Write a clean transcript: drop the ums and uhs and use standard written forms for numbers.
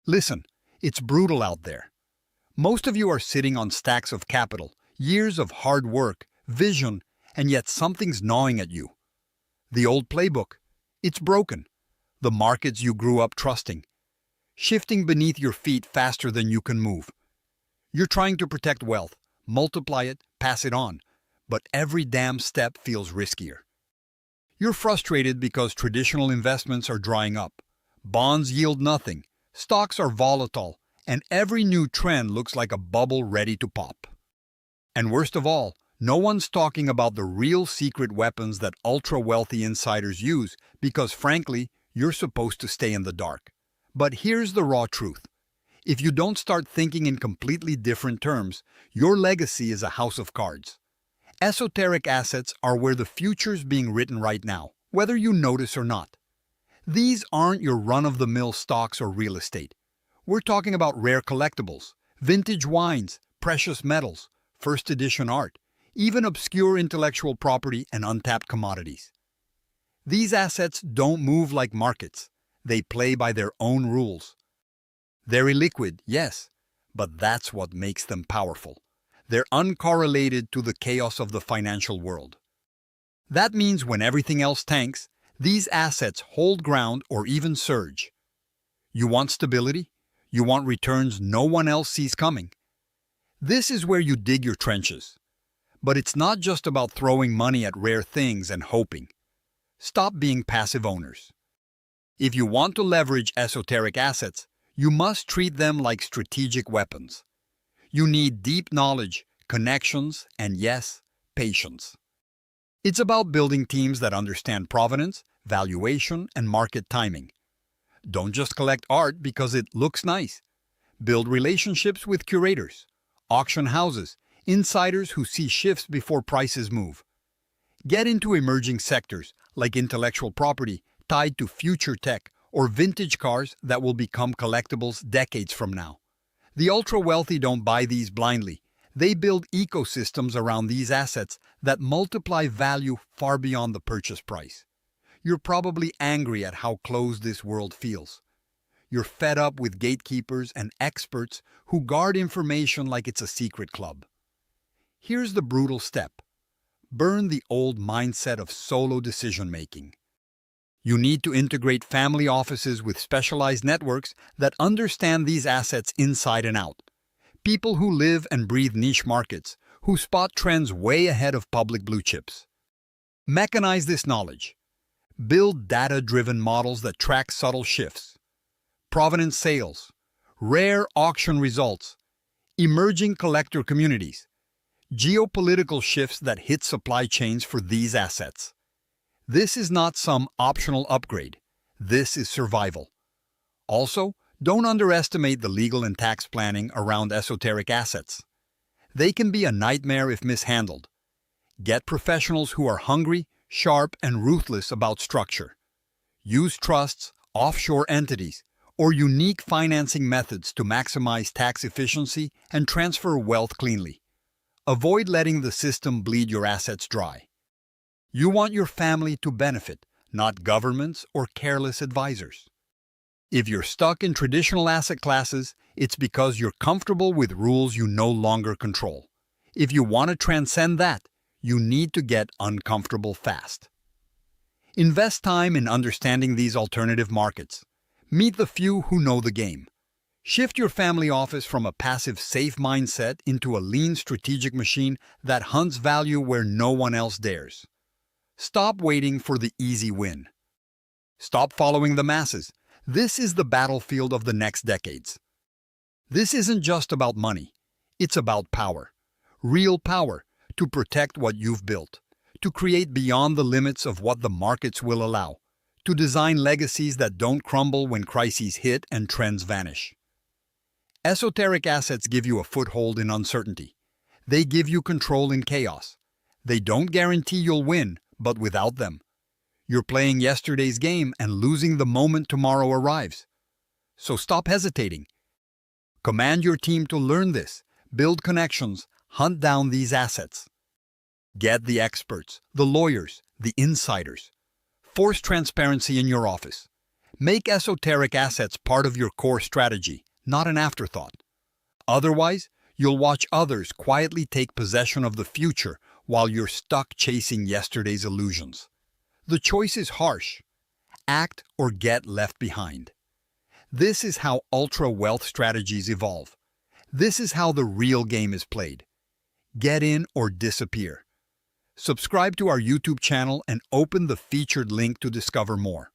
Listen, it's brutal out there. Most of you are sitting on stacks of capital, years of hard work, vision, and yet something's gnawing at you. The old playbook. It's broken. The markets you grew up trusting. Shifting beneath your feet faster than you can move. You're trying to protect wealth, multiply it, pass it on, but every damn step feels riskier. You're frustrated because traditional investments are drying up. Bonds yield nothing, stocks are volatile, and every new trend looks like a bubble ready to pop. And worst of all, no one's talking about the real secret weapons that ultra-wealthy insiders use because, frankly, you're supposed to stay in the dark. But here's the raw truth. If you don't start thinking in completely different terms, your legacy is a house of cards. Esoteric assets are where the future's being written right now, whether you notice or not. These aren't your run-of-the-mill stocks or real estate. We're talking about rare collectibles, vintage wines, precious metals, first edition art, even obscure intellectual property and untapped commodities. These assets don't move like markets. They play by their own rules. They're illiquid, yes, but that's what makes them powerful. They're uncorrelated to the chaos of the financial world. That means when everything else tanks, these assets hold ground or even surge. You want stability? You want returns no one else sees coming? This is where you dig your trenches. But it's not just about throwing money at rare things and hoping. Stop being passive owners. If you want to leverage esoteric assets, you must treat them like strategic weapons. You need deep knowledge, connections, and yes, patience. It's about building teams that understand provenance, valuation, and market timing. Don't just collect art because it looks nice. Build relationships with curators, auction houses, insiders who see shifts before prices move. Get into emerging sectors like intellectual property tied to future tech or vintage cars that will become collectibles decades from now. The ultra-wealthy don't buy these blindly. They build ecosystems around these assets that multiply value far beyond the purchase price. You're probably angry at how closed this world feels. You're fed up with gatekeepers and experts who guard information like it's a secret club. Here's the brutal step. Burn the old mindset of solo decision-making. You need to integrate family offices with specialized networks that understand these assets inside and out. People who live and breathe niche markets, who spot trends way ahead of public blue chips. Mechanize this knowledge. Build data-driven models that track subtle shifts. Provenance sales, rare auction results, emerging collector communities, geopolitical shifts that hit supply chains for these assets. This is not some optional upgrade. This is survival. Also, don't underestimate the legal and tax planning around esoteric assets. They can be a nightmare if mishandled. Get professionals who are hungry, sharp, and ruthless about structure. Use trusts, offshore entities, or unique financing methods to maximize tax efficiency and transfer wealth cleanly. Avoid letting the system bleed your assets dry. You want your family to benefit, not governments or careless advisors. If you're stuck in traditional asset classes, it's because you're comfortable with rules you no longer control. If you want to transcend that, you need to get uncomfortable fast. Invest time in understanding these alternative markets. Meet the few who know the game. Shift your family office from a passive, safe mindset into a lean, strategic machine that hunts value where no one else dares. Stop waiting for the easy win. Stop following the masses. This is the battlefield of the next decades. This isn't just about money. It's about power. Real power to protect what you've built, to create beyond the limits of what the markets will allow, to design legacies that don't crumble when crises hit and trends vanish. Esoteric assets give you a foothold in uncertainty. They give you control in chaos. They don't guarantee you'll win, but without them, you're playing yesterday's game and losing the moment tomorrow arrives. So stop hesitating. Command your team to learn this, build connections, hunt down these assets. Get the experts, the lawyers, the insiders. Force transparency in your office. Make esoteric assets part of your core strategy, not an afterthought. Otherwise, you'll watch others quietly take possession of the future while you're stuck chasing yesterday's illusions. The choice is harsh: act or get left behind. This is how ultra-wealth strategies evolve. This is how the real game is played. Get in or disappear. Subscribe to our YouTube channel and open the featured link to discover more.